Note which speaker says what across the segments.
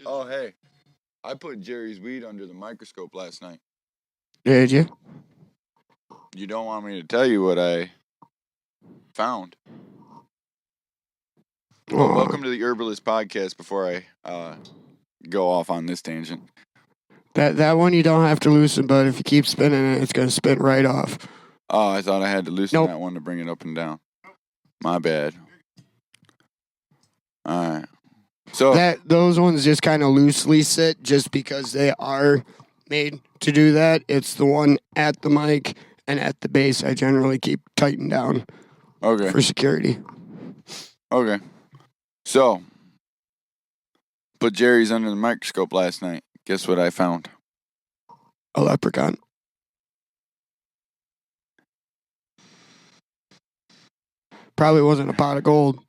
Speaker 1: Oh, hey. I put Jerry's weed under the microscope last night.
Speaker 2: Did you?
Speaker 1: You don't want me to tell you what I found. Well, welcome to the Herbalist Podcast before I go off on this tangent.
Speaker 2: That one you don't have to loosen, but if you keep spinning it, it's going to spin right off.
Speaker 1: Oh, I thought I had to loosen that one to bring it up and down. My bad. All right. So
Speaker 2: those ones just kind of loosely sit just because they are made to do that. It's the one at the mic and at the base I generally keep tightened down.
Speaker 1: Okay.
Speaker 2: For security.
Speaker 1: Okay. So, put Jerry's under the microscope last night. Guess what I found?
Speaker 2: A leprechaun. Probably wasn't a pot of gold.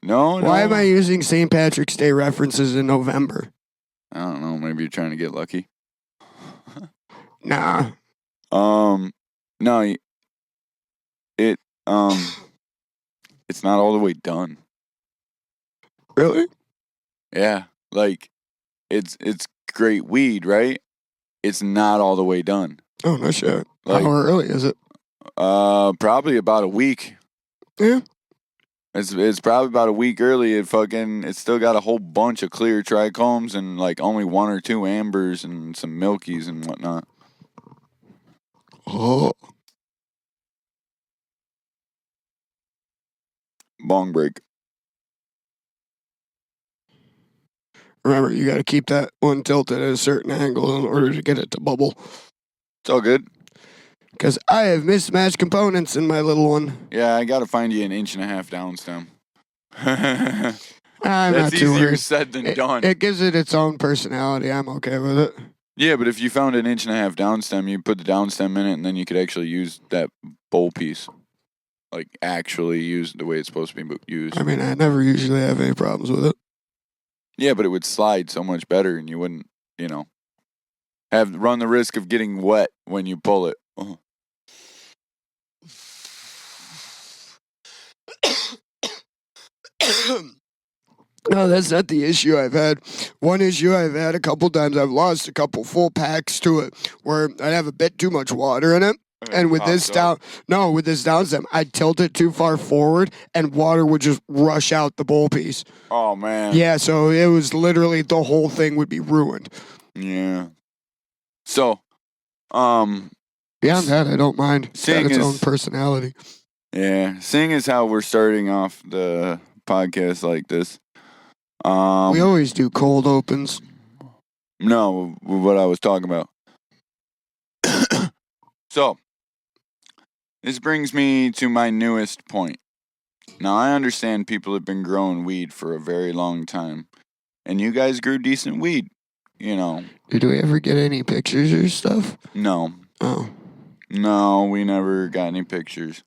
Speaker 1: No.
Speaker 2: Why am I using St. Patrick's Day references in November?
Speaker 1: I don't know. Maybe you're trying to get lucky.
Speaker 2: Nah.
Speaker 1: No. It's not all the way done.
Speaker 2: Really?
Speaker 1: Yeah. Like, it's great weed, right? It's not all the way done.
Speaker 2: Oh, no shit. How early is it?
Speaker 1: Probably about a week.
Speaker 2: Yeah.
Speaker 1: It's probably about a week early. It's still got a whole bunch of clear trichomes and like only 1 or 2 ambers and some milkies and whatnot.
Speaker 2: Oh.
Speaker 1: Bong break.
Speaker 2: Remember, you got to keep that one tilted at a certain angle in order to get it to bubble.
Speaker 1: It's all good.
Speaker 2: Because I have mismatched components in my little one.
Speaker 1: Yeah, I got to find you an 1.5 inch down stem.
Speaker 2: That's
Speaker 1: easier said than done.
Speaker 2: It gives it its own personality. I'm okay with it.
Speaker 1: Yeah, but if you found an 1.5 inch down stem, you put the down stem in it, and then you could actually use that bowl piece. Like, actually use the way it's supposed to be used.
Speaker 2: I mean, I never usually have any problems with it.
Speaker 1: Yeah, but it would slide so much better, and you wouldn't, run the risk of getting wet when you pull it.
Speaker 2: No, that's not the issue I've had. One issue I've had a couple times, I've lost a couple full packs to it where I'd have a bit too much water in it. And with this down stem, I'd tilt it too far forward and water would just rush out the bowl piece.
Speaker 1: Oh, man.
Speaker 2: Yeah, so it was literally the whole thing would be ruined.
Speaker 1: Yeah. So,
Speaker 2: beyond that, I don't mind. It's got its own personality.
Speaker 1: Yeah. Seeing as how we're starting off the podcast like this.
Speaker 2: We always do cold opens.
Speaker 1: No, what I was talking about. So, this brings me to my newest point. Now, I understand people have been growing weed for a very long time. And you guys grew decent weed,
Speaker 2: Did we ever get any pictures or stuff?
Speaker 1: No.
Speaker 2: Oh.
Speaker 1: No, we never got any pictures.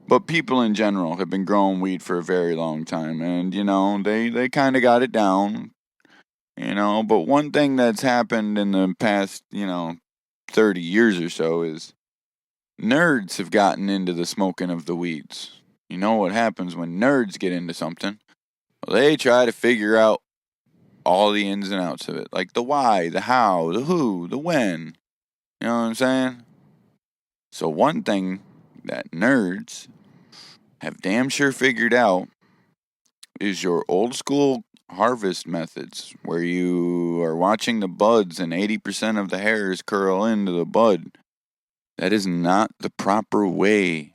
Speaker 1: But people in general have been growing weed for a very long time. And, they kind of got it down. But one thing that's happened in the past, 30 years or so is nerds have gotten into the smoking of the weeds. You know what happens when nerds get into something? Well, they try to figure out all the ins and outs of it. Like the why, the how, the who, the when. You know what I'm saying? So one thing that nerds have damn sure figured out is your old school harvest methods where you are watching the buds and 80% of the hairs curl into the bud. That is not the proper way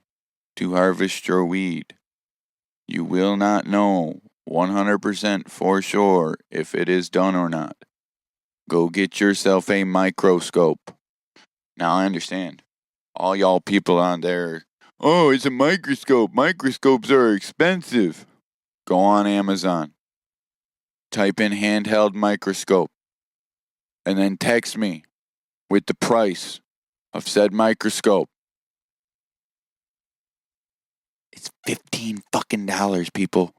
Speaker 1: to harvest your weed. You will not know 100% for sure if it is done or not. Go get yourself a microscope. Now I understand. All y'all people on there, oh, it's a microscope. Microscopes are expensive. Go on Amazon. Type in handheld microscope. And then text me with the price of said microscope. It's $15 people.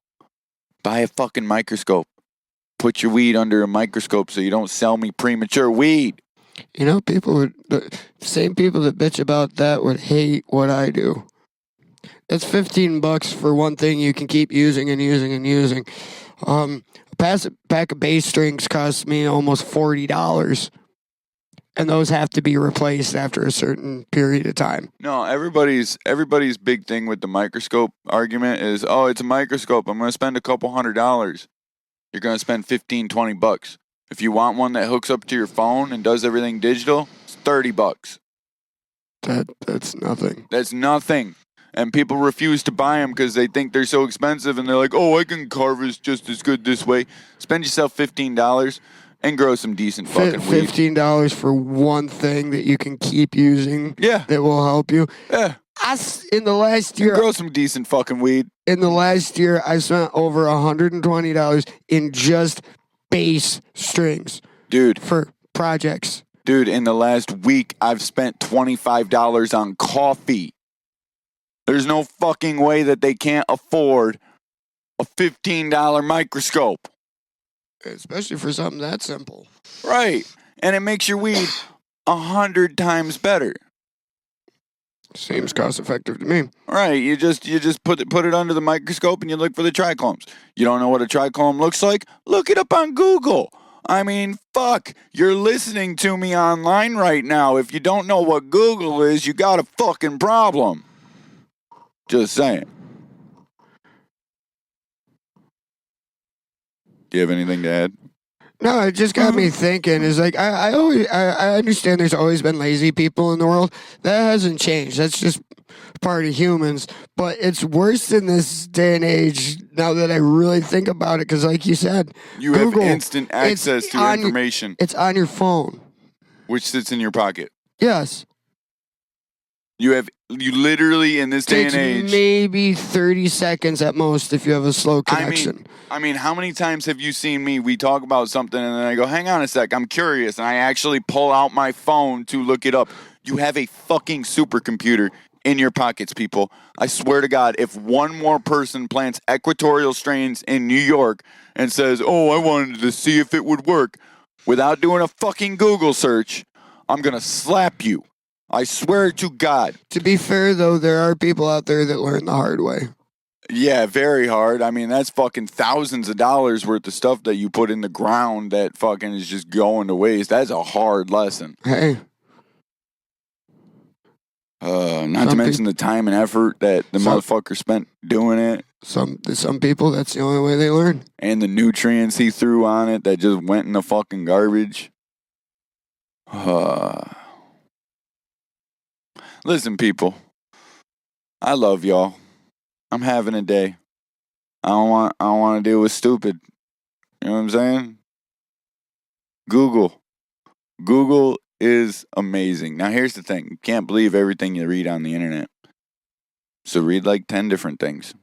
Speaker 1: Buy a fucking microscope. Put your weed under a microscope so you don't sell me premature weed.
Speaker 2: The same people that bitch about that would hate what I do. That's $15 for one thing you can keep using and using and using. A pack of bass strings cost me almost $40. And those have to be replaced after a certain period of time.
Speaker 1: No, everybody's big thing with the microscope argument is, oh, it's a microscope. I'm going to spend a couple $100. You're going to spend $15-$20. If you want one that hooks up to your phone and does everything digital, it's $30.
Speaker 2: That's nothing.
Speaker 1: That's nothing. And people refuse to buy them because they think they're so expensive, and they're like, oh, I can harvest just as good this way. Spend yourself $15 and grow some decent fucking weed.
Speaker 2: $15 for one thing that you can keep using.
Speaker 1: Yeah.
Speaker 2: That will help you.
Speaker 1: Yeah.
Speaker 2: In the last year,
Speaker 1: grow some decent fucking weed.
Speaker 2: In the last year, I spent over $120 in just bass strings.
Speaker 1: Dude.
Speaker 2: For projects.
Speaker 1: Dude, in the last week, I've spent $25 on coffee. There's no fucking way that they can't afford a $15 microscope.
Speaker 2: Especially for something that simple.
Speaker 1: Right. And it makes your weed 100 times better.
Speaker 2: Seems cost effective to me.
Speaker 1: Right. You just put it under the microscope and you look for the trichomes. You don't know what a trichome looks like? Look it up on Google. I mean, fuck. You're listening to me online right now. If you don't know what Google is, you got a fucking problem. Just saying. Do you have anything to add?
Speaker 2: No, it just got me thinking. Is like I understand there's always been lazy people in the world. That hasn't changed. That's just part of humans. But it's worse in this day and age now that I really think about it. Because like you said,
Speaker 1: you
Speaker 2: Google,
Speaker 1: have instant access to information.
Speaker 2: It's on your phone.
Speaker 1: Which sits in your pocket.
Speaker 2: Yes. You
Speaker 1: literally in this day and age,
Speaker 2: maybe 30 seconds at most if you have a slow connection.
Speaker 1: I mean, how many times have you seen me? We talk about something and then I go, hang on a sec, I'm curious, and I actually pull out my phone to look it up. You have a fucking supercomputer in your pockets, people. I swear to God, if one more person plants equatorial strains in New York and says, oh, I wanted to see if it would work, without doing a fucking Google search, I'm gonna slap you. I swear to God.
Speaker 2: To be fair, though, there are people out there that learn the hard way.
Speaker 1: Yeah, very hard. I mean, that's fucking thousands of dollars worth of stuff that you put in the ground that fucking is just going to waste. That's a hard lesson.
Speaker 2: Hey.
Speaker 1: Not to mention the time and effort that the motherfucker spent doing it.
Speaker 2: Some people, that's the only way they learn.
Speaker 1: And the nutrients he threw on it that just went in the fucking garbage. Listen, people. I love y'all. I'm having a day. I don't want to deal with stupid. You know what I'm saying? Google is amazing. Now here's the thing. You can't believe everything you read on the internet. So read like 10 different things.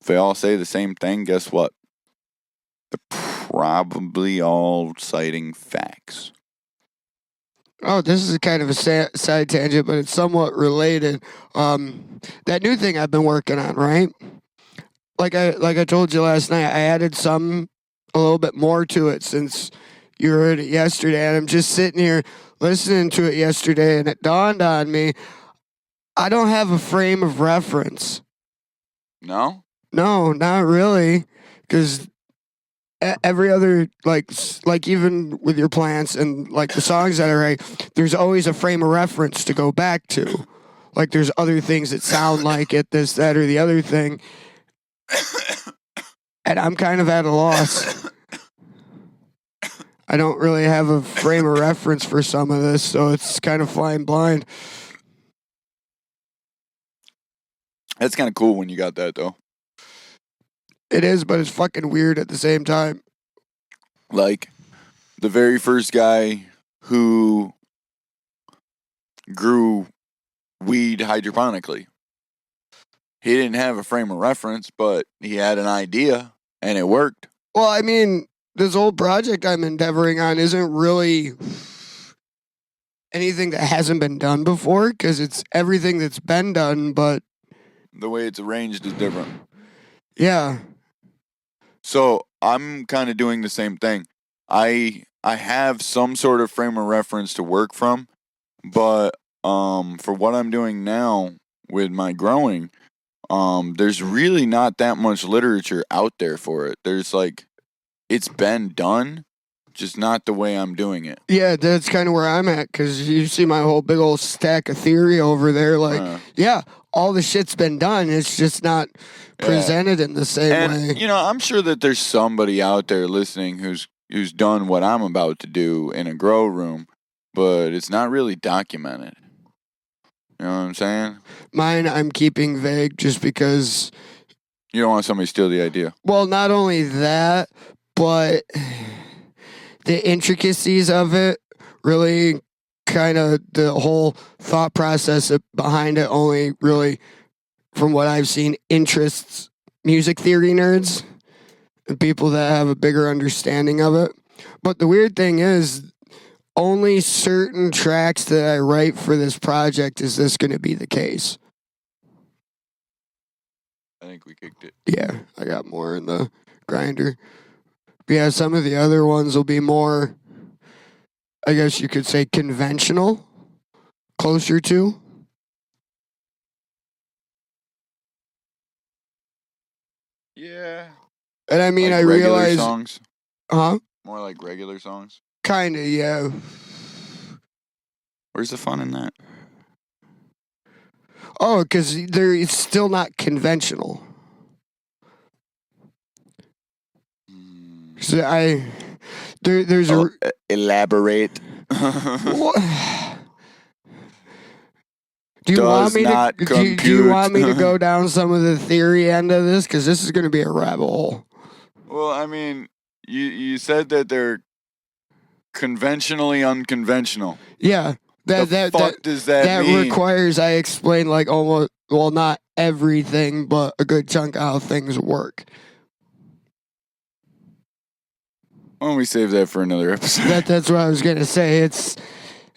Speaker 1: If they all say the same thing, guess what? They're probably all citing facts.
Speaker 2: Oh, this is kind of a side tangent, but it's somewhat related. That new thing I've been working on, right? Like I told you last night, I added a little bit more to it since you heard it yesterday. And I'm just sitting here listening to it yesterday, and it dawned on me, I don't have a frame of reference.
Speaker 1: No?
Speaker 2: No, not really, because every other, like even with your plants and like the songs that I write, there's always a frame of reference to go back to. Like there's other things that sound like it, this, that, or the other thing. And I'm kind of at a loss. I don't really have a frame of reference for some of this, so it's kind of flying blind.
Speaker 1: That's kind of cool when you got that, though.
Speaker 2: It is, but it's fucking weird at the same time.
Speaker 1: Like, the very first guy who grew weed hydroponically. He didn't have a frame of reference, but he had an idea, and it worked.
Speaker 2: Well, I mean, this whole project I'm endeavoring on isn't really anything that hasn't been done before, because it's everything that's been done, but
Speaker 1: the way it's arranged is different.
Speaker 2: Yeah.
Speaker 1: So I'm kind of doing the same thing. I have some sort of frame of reference to work from, but for what I'm doing now with my growing, there's really not that much literature out there for it. There's like it's been done, just not the way I'm doing it.
Speaker 2: Yeah, that's kind of where I'm at, because you see my whole big old stack of theory over there. Like, yeah, all the shit's been done. It's just not presented in the same way.
Speaker 1: And, I'm sure that there's somebody out there listening who's done what I'm about to do in a grow room, but it's not really documented. You know what I'm saying?
Speaker 2: Mine, I'm keeping vague just because...
Speaker 1: You don't want somebody to steal the idea.
Speaker 2: Well, not only that, but the intricacies of it really kind of, the whole thought process behind it only really, from what I've seen, interests music theory nerds and people that have a bigger understanding of it. But the weird thing is, only certain tracks that I write for this project is this going to be the case.
Speaker 1: I think we kicked it.
Speaker 2: Yeah, I got more in the grinder. But yeah, some of the other ones will be more, I guess you could say, conventional, closer to.
Speaker 1: Yeah.
Speaker 2: And I mean,
Speaker 1: like
Speaker 2: I realize...
Speaker 1: songs?
Speaker 2: Huh?
Speaker 1: More like regular songs?
Speaker 2: Kinda, yeah.
Speaker 1: Where's the fun in that?
Speaker 2: Oh, because it's still not conventional. So there's
Speaker 1: elaborate.
Speaker 2: Do you want me to go down some of the theory end of this? Because this is going to be a rabbit hole.
Speaker 1: Well, I mean, you said that they're conventionally unconventional.
Speaker 2: Yeah.
Speaker 1: What the fuck does that mean?
Speaker 2: That requires I explain like almost, well, not everything, but a good chunk of how things work.
Speaker 1: Why don't we save that for another episode?
Speaker 2: That's what I was gonna say. It's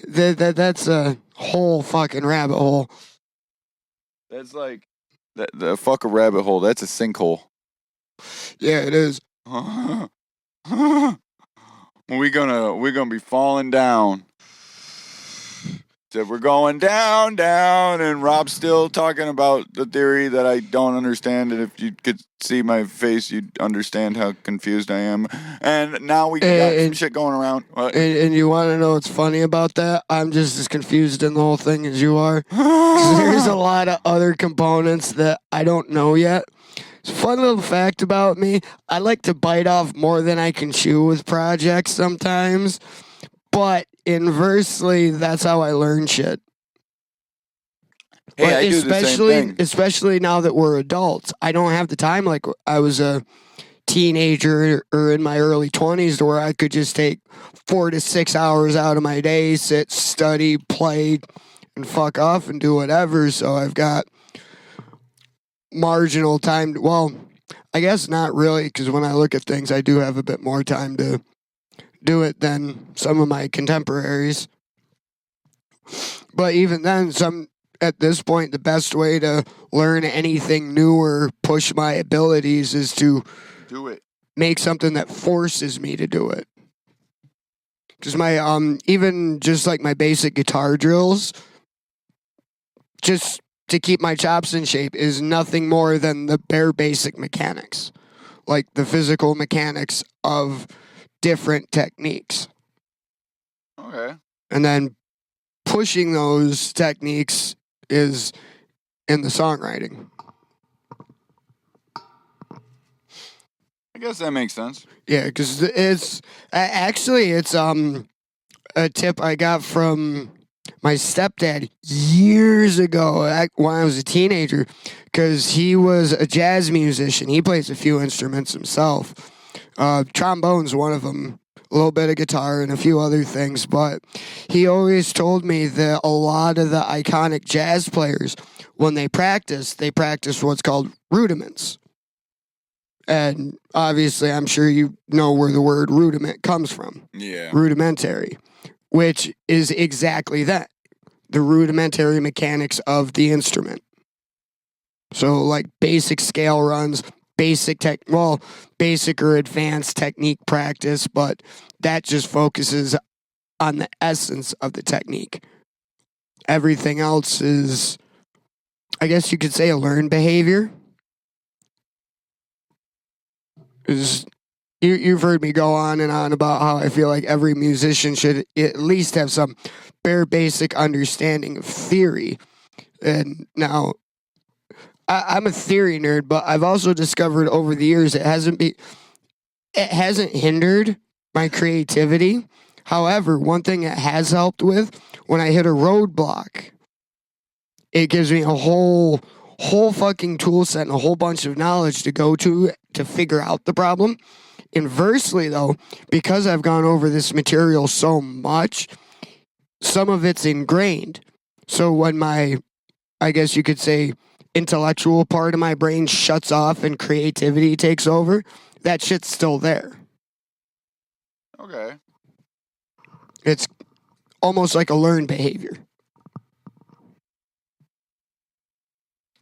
Speaker 2: that's a whole fucking rabbit hole.
Speaker 1: That's like the fuck a rabbit hole. That's a sinkhole.
Speaker 2: Yeah, it is.
Speaker 1: We're gonna be falling down. So we're going down, and Rob's still talking about the theory that I don't understand, and if you could see my face, you'd understand how confused I am. And now we got some shit going around.
Speaker 2: And you want to know what's funny about that? I'm just as confused in the whole thing as you are. 'Cause there's a lot of other components that I don't know yet. It's a fun little fact about me. I like to bite off more than I can chew with projects sometimes. But inversely, that's how I learn shit.
Speaker 1: Hey, I do the same thing.
Speaker 2: Especially now that we're adults. I don't have the time like I was a teenager or in my early 20s to where I could just take 4 to 6 hours out of my day, sit, study, play, and fuck off and do whatever. So I've got marginal time. Well, I guess not really, because when I look at things, I do have a bit more time to do it than some of my contemporaries. But even then, at this point, the best way to learn anything new or push my abilities is to
Speaker 1: do it.
Speaker 2: Make something that forces me to do it. Because my even just like my basic guitar drills, just to keep my chops in shape, is nothing more than the bare basic mechanics, like the physical mechanics of different techniques.
Speaker 1: Okay.
Speaker 2: And then pushing those techniques is in the songwriting.
Speaker 1: I guess that makes sense.
Speaker 2: Yeah, because it's a tip I got from my stepdad years ago when I was a teenager, because he was a jazz musician. He plays a few instruments himself. Trombone's one of them, a little bit of guitar and a few other things, but he always told me that a lot of the iconic jazz players, when they practice what's called rudiments. And obviously, I'm sure you know where the word rudiment comes from.
Speaker 1: Yeah.
Speaker 2: Rudimentary, which is exactly that. The rudimentary mechanics of the instrument. So like basic scale runs, basic or advanced technique practice, but that just focuses on the essence of the technique. Everything else is, I guess you could say, a learned behavior. Is you've heard me go on and on about how I feel like every musician should at least have some bare basic understanding of theory. And now I'm a theory nerd, but I've also discovered over the years it hasn't hindered my creativity. However, one thing it has helped with, when I hit a roadblock, it gives me a whole fucking tool set and a whole bunch of knowledge to go to figure out the problem. Inversely, though, because I've gone over this material so much, some of it's ingrained. So when I guess you could say, intellectual part of my brain shuts off and creativity takes over, that shit's still there.
Speaker 1: Okay.
Speaker 2: It's almost like a learned behavior.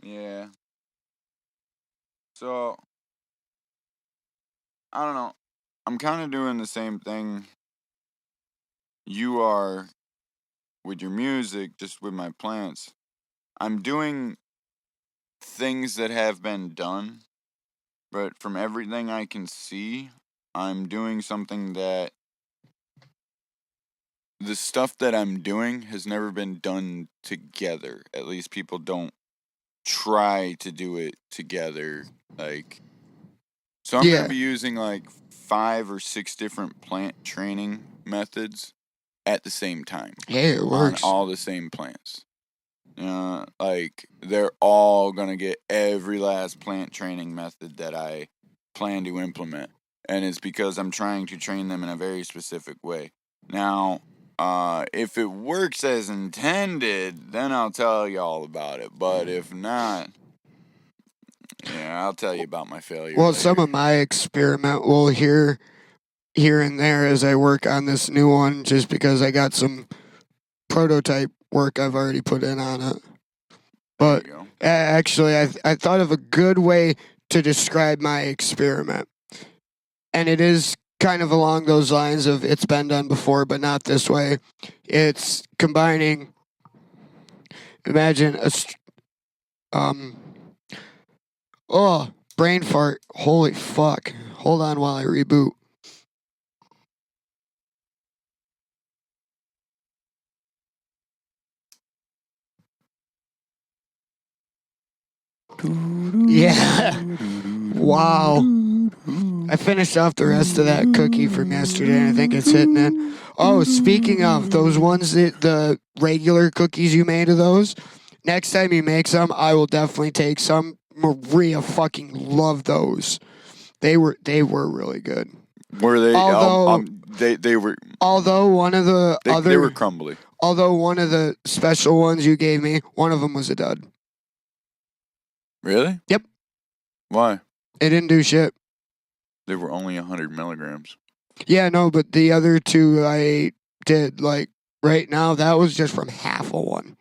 Speaker 1: Yeah. So, I don't know. I'm kind of doing the same thing you are with your music, just with my plants. I'm doing things that have been done, but from everything I can see, I'm doing something that the stuff that I'm doing has never been done together. At least people don't try to do it together. Like, so I'm going to be using like 5 or 6 different plant training methods at the same time.
Speaker 2: Hey, it works.
Speaker 1: On all the same plants. Like, they're all going to get every last plant training method that I plan to implement. And it's because I'm trying to train them in a very specific way. Now, if it works as intended, then I'll tell you all about it. But if not, yeah, I'll tell you about my failure.
Speaker 2: Well,
Speaker 1: later.
Speaker 2: some of my experiment will here and there as I work on this new one, just because I got some prototype work I've already put in on it. But actually, I thought of a good way to describe my experiment. And it is kind of along those lines of it's been done before, but not this way. It's combining, imagine brain fart. Holy fuck. Hold on while I reboot. Yeah. Wow. I finished off the rest of that cookie from yesterday, and I think it's hitting it. Oh, speaking of those ones, the regular cookies you made of those, next time you make some, I will definitely take some. Maria fucking loved those. They were really good.
Speaker 1: Were they?
Speaker 2: Although
Speaker 1: they were.
Speaker 2: Although one of the
Speaker 1: they were crumbly.
Speaker 2: Although one of the special ones you gave me, one of them was a dud.
Speaker 1: Really?
Speaker 2: Yep.
Speaker 1: Why?
Speaker 2: It didn't do shit.
Speaker 1: They were only 100 milligrams.
Speaker 2: Yeah, no, but the other two I did, like, right now, that was just from half of one.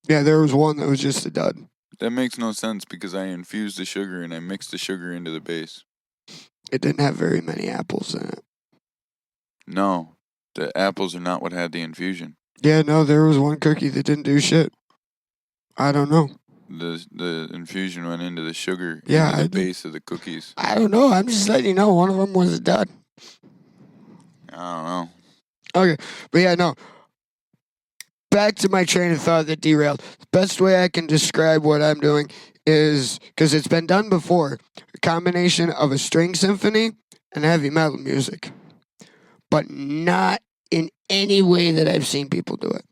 Speaker 2: Yeah, there was one that was just a dud.
Speaker 1: That makes no sense because I infused the sugar and I mixed the sugar into the base.
Speaker 2: It didn't have very many apples in it.
Speaker 1: No, the apples are not what had the infusion.
Speaker 2: Yeah, no, there was one cookie that didn't do shit. I don't know.
Speaker 1: The infusion went into the sugar,
Speaker 2: yeah,
Speaker 1: into the base of the cookies.
Speaker 2: I don't know. I'm just letting you know one of them was a dud.
Speaker 1: I don't know.
Speaker 2: Okay, but yeah, no. Back to my train of thought that derailed. The best way I can describe what I'm doing is, because it's been done before, a combination of a string symphony and heavy metal music. But not in any way that I've seen people do it.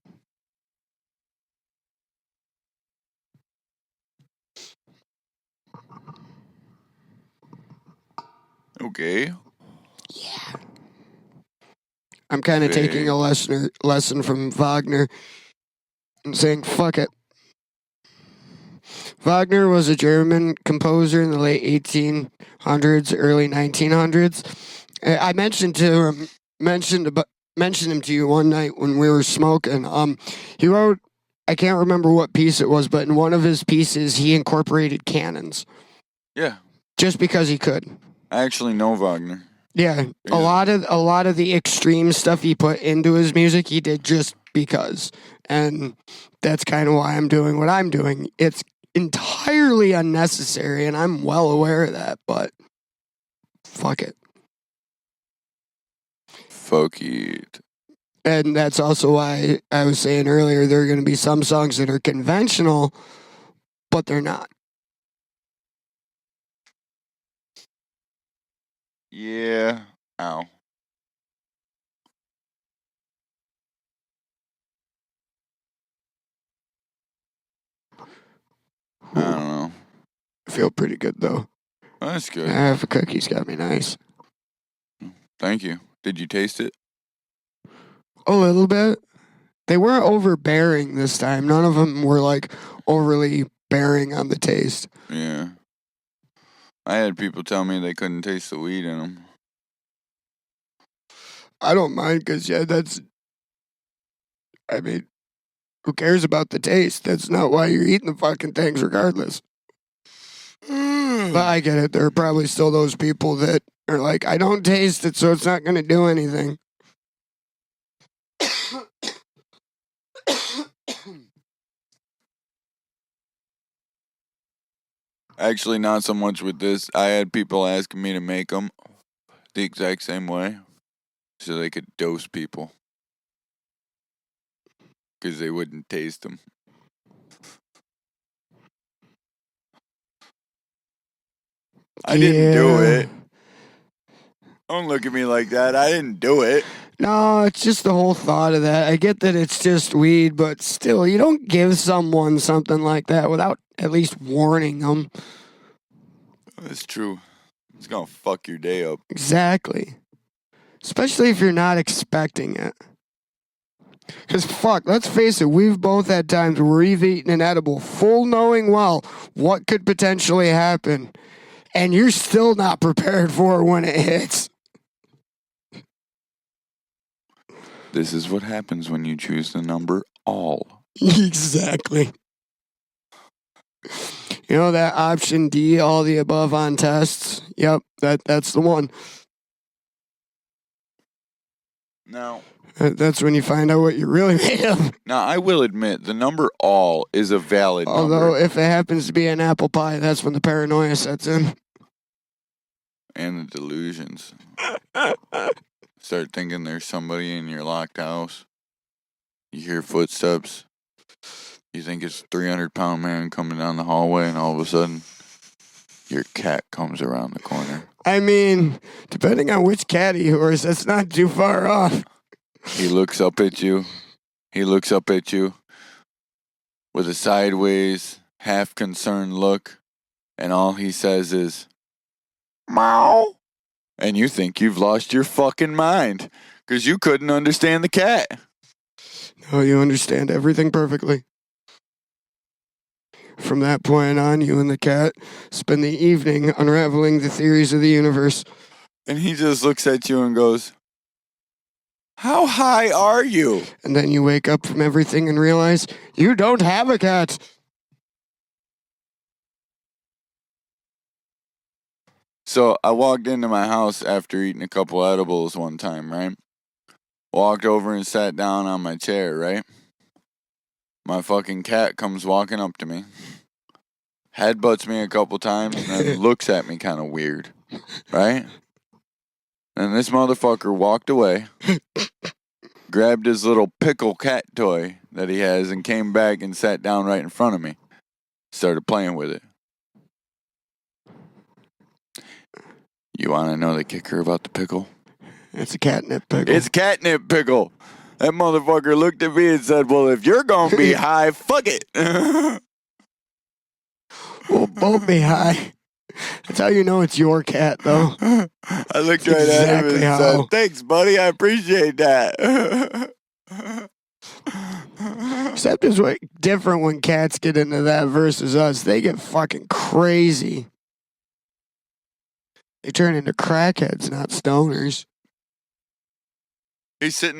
Speaker 1: Okay.
Speaker 2: Yeah. I'm kind of taking a lesson from Wagner and saying, fuck it. Wagner was a German composer in the late 1800s, early 1900s. I mentioned him to you one night when we were smoking. He wrote, I can't remember what piece it was, but in one of his pieces, he incorporated cannons.
Speaker 1: Yeah.
Speaker 2: Just because he could.
Speaker 1: I actually know Wagner.
Speaker 2: Yeah, a lot of the extreme stuff he put into his music, he did just because, and that's kind of why I'm doing what I'm doing. It's entirely unnecessary, and I'm well aware of that. But fuck it.
Speaker 1: Fuck it.
Speaker 2: And that's also why I was saying earlier there are going to be some songs that are conventional, but they're not.
Speaker 1: Yeah. Ow. I don't know.
Speaker 2: I feel pretty good though.
Speaker 1: That's good.
Speaker 2: Half a cookie's got me nice.
Speaker 1: Thank you. Did you taste it?
Speaker 2: A little bit. They weren't overbearing this time. None of them were like overly bearing on the taste.
Speaker 1: Yeah. I had people tell me they couldn't taste the weed in them.
Speaker 2: I don't mind because, I mean, who cares about the taste? That's not why you're eating the fucking things regardless. But I get it. There are probably still those people that are like, I don't taste it, so it's not going to do anything.
Speaker 1: Actually, not so much with this. I had people asking me to make them the exact same way so they could dose people because they wouldn't taste them. I didn't do it. Don't look at me like that. I didn't do it.
Speaker 2: No, it's just the whole thought of that. I get that it's just weed, but still, you don't give someone something like that without at least warning them.
Speaker 1: That's true. It's going to fuck your day up.
Speaker 2: Exactly. Especially if you're not expecting it. Because fuck, let's face it, we've both had times where we've eaten an edible full knowing well what could potentially happen, and you're still not prepared for it when it hits.
Speaker 1: This is what happens when you choose the number all.
Speaker 2: Exactly. You know that option D, all the above on tests? Yep, that's the one.
Speaker 1: Now,
Speaker 2: that's when you find out what you're really made of.
Speaker 1: Now, I will admit, the number all is a valid number.
Speaker 2: Although, if it happens to be an apple pie, that's when the paranoia sets in.
Speaker 1: And the delusions. Start thinking there's somebody in your locked house. You hear footsteps. You think it's a 300-pound man coming down the hallway, and all of a sudden, your cat comes around the corner.
Speaker 2: I mean, depending on which cat he hears, that's not too far off.
Speaker 1: He looks up at you. He looks up at you with a sideways, half-concerned look, and all he says is, meow. And you think you've lost your fucking mind because you couldn't understand the cat.
Speaker 2: No, you understand everything perfectly. From that point on, you and the cat spend the evening unraveling the theories of the universe.
Speaker 1: And he just looks at you and goes, how high are you?
Speaker 2: And then you wake up from everything and realize you don't have a cat.
Speaker 1: So I walked into my house after eating a couple edibles one time, right? Walked over and sat down on my chair, right? My fucking cat comes walking up to me, headbutts me a couple times, and then looks at me kind of weird, right? And this motherfucker walked away, grabbed his little pickle cat toy that he has, and came back and sat down right in front of me. Started playing with it. You want to know the kicker about the pickle?
Speaker 2: It's a catnip pickle.
Speaker 1: It's catnip pickle. That motherfucker looked at me and said, well, if you're going to be high, fuck it.
Speaker 2: We'll both be high. That's how you know it's your cat, though.
Speaker 1: I looked right at him and said, thanks, buddy. I appreciate that.
Speaker 2: Except it's way different when cats get into that versus us. They get fucking crazy. They turn into crackheads, not stoners.
Speaker 1: He's sitting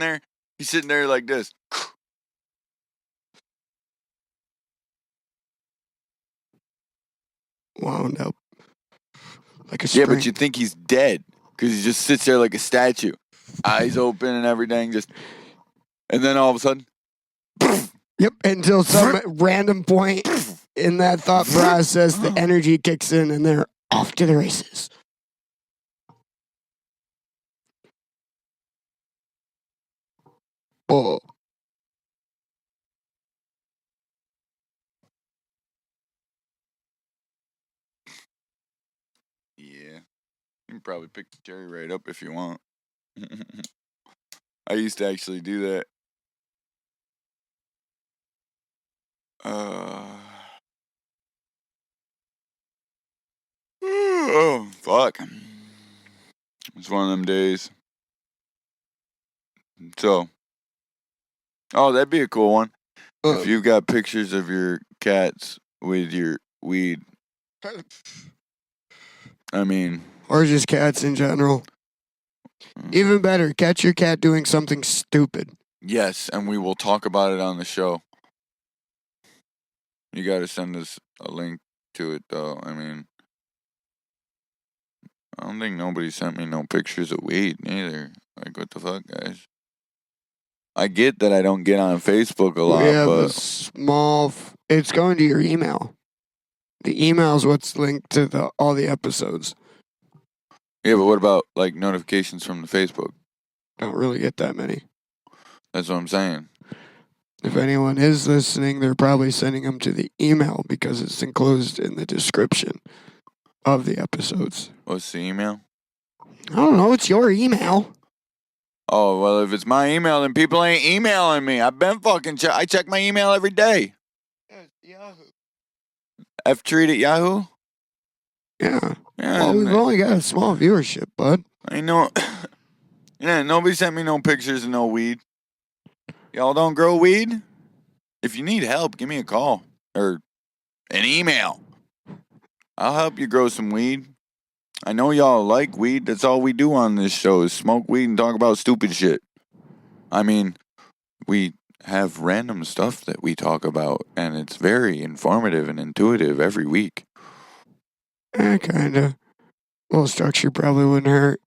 Speaker 1: there like this.
Speaker 2: Wound up. Like a spring.
Speaker 1: Yeah, but you think he's dead because he just sits there like a statue. Eyes open and everything. And then all of a sudden.
Speaker 2: Yep, until some random point in that thought process, the energy kicks in and they're off to the races. Oh.
Speaker 1: Yeah. You can probably pick the cherry right up if you want. I used to actually do that. Oh, fuck. It's one of them days. So, that'd be a cool one. If you've got pictures of your cats with your weed, I mean,
Speaker 2: or just cats in general. Even better, catch your cat doing something stupid.
Speaker 1: yes, and we will talk about it on the show. You got to send us a link to it, though. I mean, I don't think nobody sent me no pictures of weed, neither. Like, what the fuck, guys? I get that I don't get on Facebook a lot,
Speaker 2: We have a
Speaker 1: but
Speaker 2: small. It's going to your email. The email is what's linked to all the episodes.
Speaker 1: yeah, but what about like notifications from the Facebook?
Speaker 2: Don't really get that many.
Speaker 1: That's what I'm saying.
Speaker 2: If anyone is listening, they're probably sending them to the email because it's enclosed in the description of the episodes.
Speaker 1: What's the email?
Speaker 2: I don't know. It's your email.
Speaker 1: Oh, well, if it's my email, then people ain't emailing me. I've been fucking I check my email every day.
Speaker 2: Yahoo.
Speaker 1: F-Treat at Yahoo?
Speaker 2: Yeah.
Speaker 1: Yeah.
Speaker 2: Well, we've only got a small viewership, bud.
Speaker 1: I know. Yeah, nobody sent me no pictures of no weed. Y'all don't grow weed? If you need help, give me a call. Or an email. I'll help you grow some weed. I know y'all like weed. That's all we do on this show is smoke weed and talk about stupid shit. I mean, we have random stuff that we talk about, and it's very informative and intuitive every week.
Speaker 2: Kinda. A little structure probably wouldn't hurt.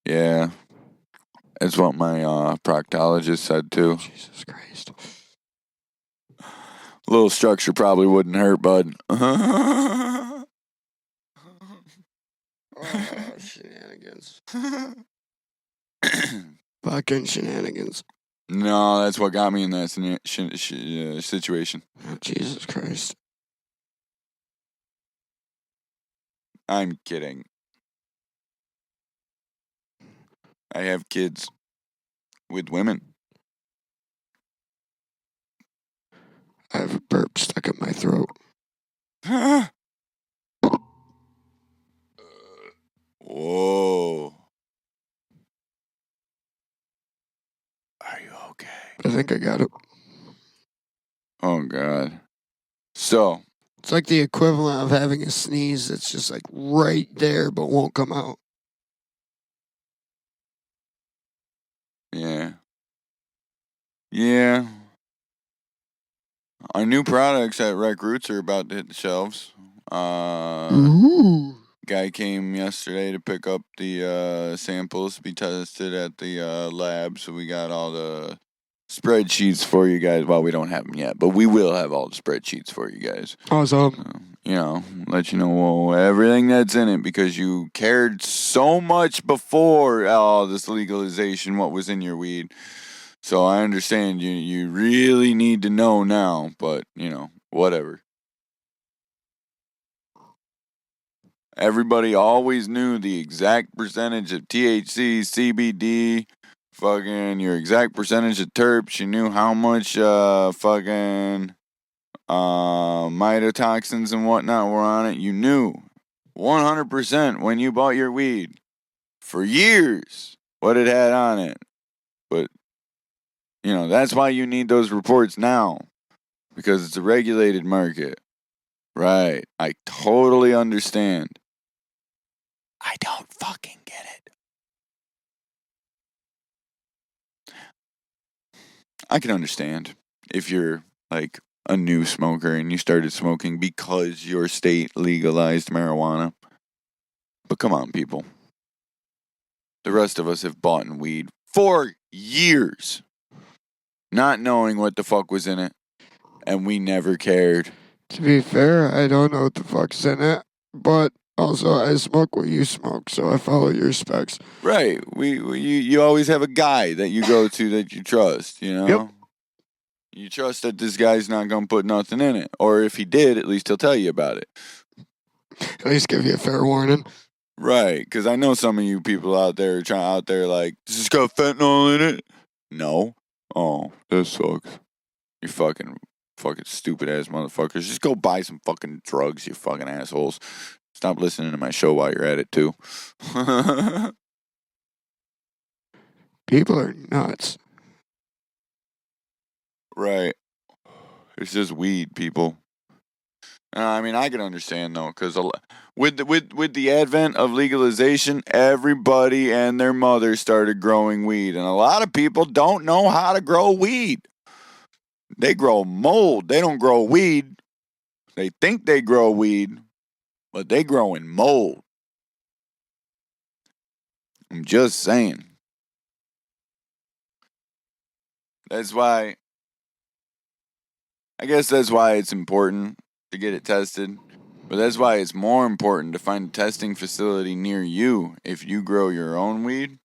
Speaker 1: Yeah. That's what my proctologist said, too.
Speaker 2: Jesus Christ.
Speaker 1: A little structure probably wouldn't hurt, bud.
Speaker 2: Oh, shenanigans. Fucking shenanigans.
Speaker 1: No, that's what got me in that situation.
Speaker 2: Oh, Jesus Christ.
Speaker 1: I'm kidding. I have kids with women.
Speaker 2: I have a burp stuck in my throat.
Speaker 1: Whoa. Are you okay?
Speaker 2: I think I got it.
Speaker 1: Oh, God. So.
Speaker 2: It's like the equivalent of having a sneeze that's just like right there but won't come out.
Speaker 1: Yeah. Yeah. Our new products at Rec Roots are about to hit the shelves. Guy came yesterday to pick up the samples to be tested at the lab, so we got all the spreadsheets for you guys. Well, we don't have them yet, but we will have all the spreadsheets for you guys.
Speaker 2: Awesome.
Speaker 1: Let you know everything that's in it because you cared so much before this legalization what was in your weed. So I understand you really need to know now, but, whatever. Everybody always knew the exact percentage of THC, CBD, fucking your exact percentage of terps. You knew how much fucking mycotoxins and whatnot were on it. You knew 100% when you bought your weed for years what it had on it. But, that's why you need those reports now because it's a regulated market. Right. I totally understand. I don't fucking get it. I can understand if you're like a new smoker and you started smoking because your state legalized marijuana. But come on, people. The rest of us have bought weed for years, not knowing what the fuck was in it, and we never cared.
Speaker 2: To be fair, I don't know what the fuck's in it, but Also, I smoke what you smoke, so I follow your specs.
Speaker 1: Right. You always have a guy that you go to that you trust, you know?
Speaker 2: Yep.
Speaker 1: You trust that this guy's not going to put nothing in it. Or if he did, at least he'll tell you about it.
Speaker 2: At least give you a fair warning.
Speaker 1: Right. Because I know some of you people out there like, does this got fentanyl in it? No. Oh, that sucks. You fucking stupid ass motherfuckers. Just go buy some fucking drugs, you fucking assholes. Stop listening to my show while you're at it, too.
Speaker 2: People are nuts.
Speaker 1: Right. It's just weed, people. I mean, I can understand though, because with the advent of legalization, everybody and their mother started growing weed, and a lot of people don't know how to grow weed. They grow mold. They don't grow weed. They think they grow weed, but they grow in mold. I'm just saying. That's why. I guess that's why it's important to get it tested. But that's why it's more important to find a testing facility near you if you grow your own weed.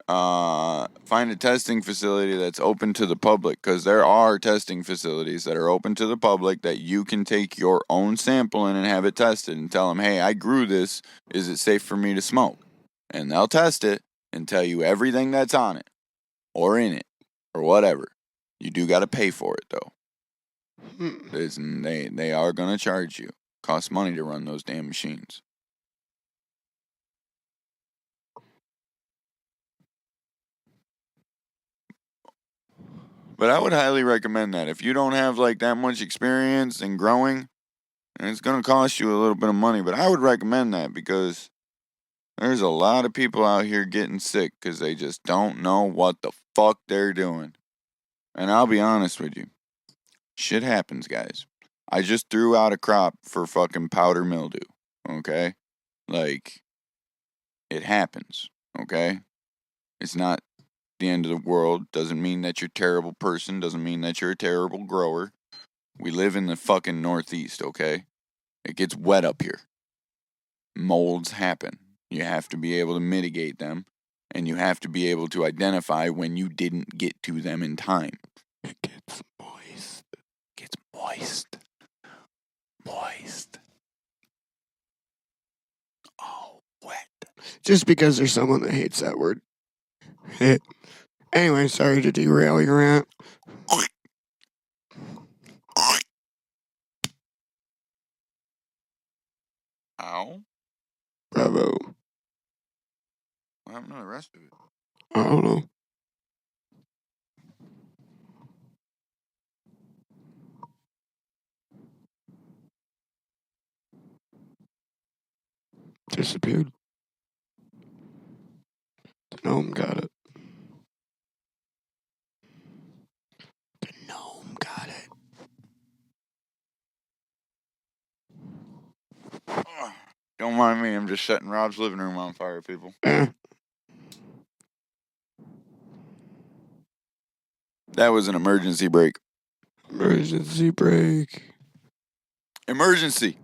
Speaker 1: Find a testing facility that's open to the public, because there are testing facilities that are open to the public that you can take your own sample in and have it tested and tell them, hey, I grew this. Is it safe for me to smoke? And they'll test it and tell you everything that's on it or in it or whatever. You do got to pay for it, though. They are going to charge you. Costs money to run those damn machines. But I would highly recommend that. If you don't have like that much experience in growing, and it's going to cost you a little bit of money, but I would recommend that because there's a lot of people out here getting sick because they just don't know what the fuck they're doing. And I'll be honest with you. Shit happens, guys. I just threw out a crop for fucking powder mildew, okay? Like, it happens, okay? It's not the end of the world. Doesn't mean that you're a terrible person. Doesn't mean that you're a terrible grower. We live in the fucking Northeast, okay? It gets wet up here. Molds happen. You have to be able to mitigate them, and you have to be able to identify when you didn't get to them in time. It gets moist. Gets moist. Moist. Oh, wet.
Speaker 2: Just because there's someone that hates that word. Anyway, sorry to derail your rant.
Speaker 1: Ow.
Speaker 2: Bravo.
Speaker 1: What happened to the rest of it?
Speaker 2: I don't know. Disappeared. The gnome got it. The gnome got it.
Speaker 1: Don't mind me, I'm just setting Rob's living room on fire, people. That was an emergency brake.
Speaker 2: Emergency brake.
Speaker 1: Emergency.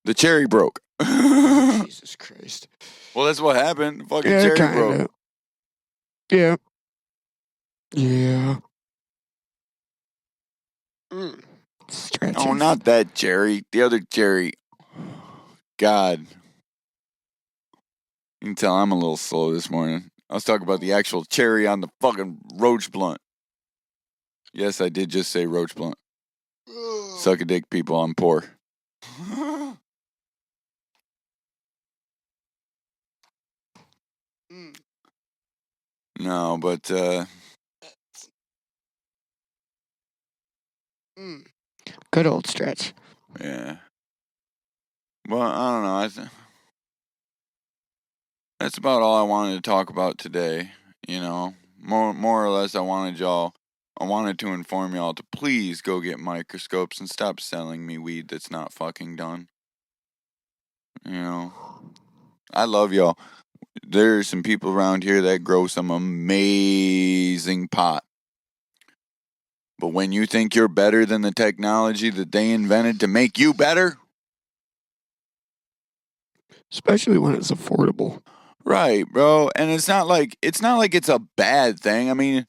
Speaker 1: The cherry broke.
Speaker 2: Jesus Christ.
Speaker 1: Well, that's what happened. The fucking cherry
Speaker 2: kinda.
Speaker 1: broke.
Speaker 2: Yeah. Yeah. Stretches.
Speaker 1: Oh, not that cherry. The other cherry. God. You can tell I'm a little slow this morning. I was talking about the actual cherry on the fucking roach blunt. Yes, I did just say roach blunt. Suck a dick, people. I'm poor. No, but
Speaker 2: good old stretch.
Speaker 1: Yeah. Well, I don't know. That's about all I wanted to talk about today. You know, more or less, I wanted to inform y'all to please go get microscopes and stop selling me weed that's not fucking done. You know, I love y'all. There's some people around here that grow some amazing pot. But when you think you're better than the technology that they invented to make you better,
Speaker 2: especially when it's affordable.
Speaker 1: Right, bro. And it's not like it's a bad thing. I mean,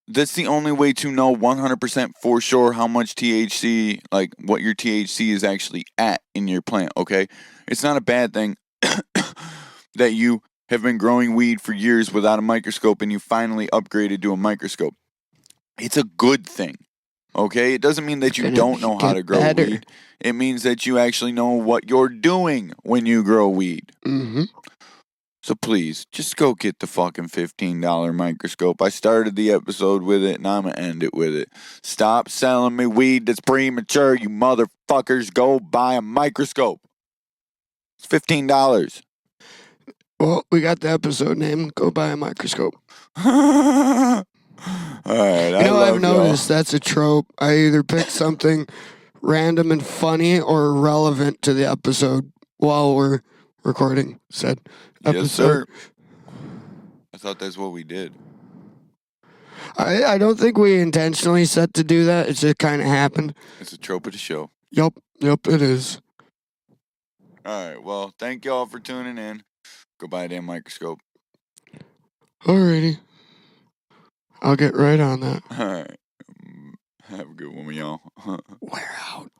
Speaker 1: that's the only way to know 100% for sure how much THC, like what your THC is actually at in your plant, okay? It's not a bad thing that you have been growing weed for years without a microscope and you finally upgraded to a microscope. It's a good thing, okay? It doesn't mean that you don't know how to grow weed. It means that you actually know what you're doing when you grow weed.
Speaker 2: Mm-hmm.
Speaker 1: So please, just go get the fucking $15 microscope. I started the episode with it, and I'm going to end it with it. Stop selling me weed that's premature, you motherfuckers. Go buy a microscope. It's $15.
Speaker 2: Well, we got the episode name. Go buy a microscope.
Speaker 1: All right,
Speaker 2: I've noticed that's a trope. I either pick something random and funny or relevant to the episode while we're recording said episode.
Speaker 1: Yes, sir. I thought that's what we did.
Speaker 2: I don't think we intentionally set to do that. It just kind of happened.
Speaker 1: It's a trope of the show.
Speaker 2: Yep, it is.
Speaker 1: All right, well, thank y'all for tuning in. Go buy a damn microscope.
Speaker 2: Alrighty. I'll get right on that.
Speaker 1: All right. Have a good one, y'all.
Speaker 2: We're out.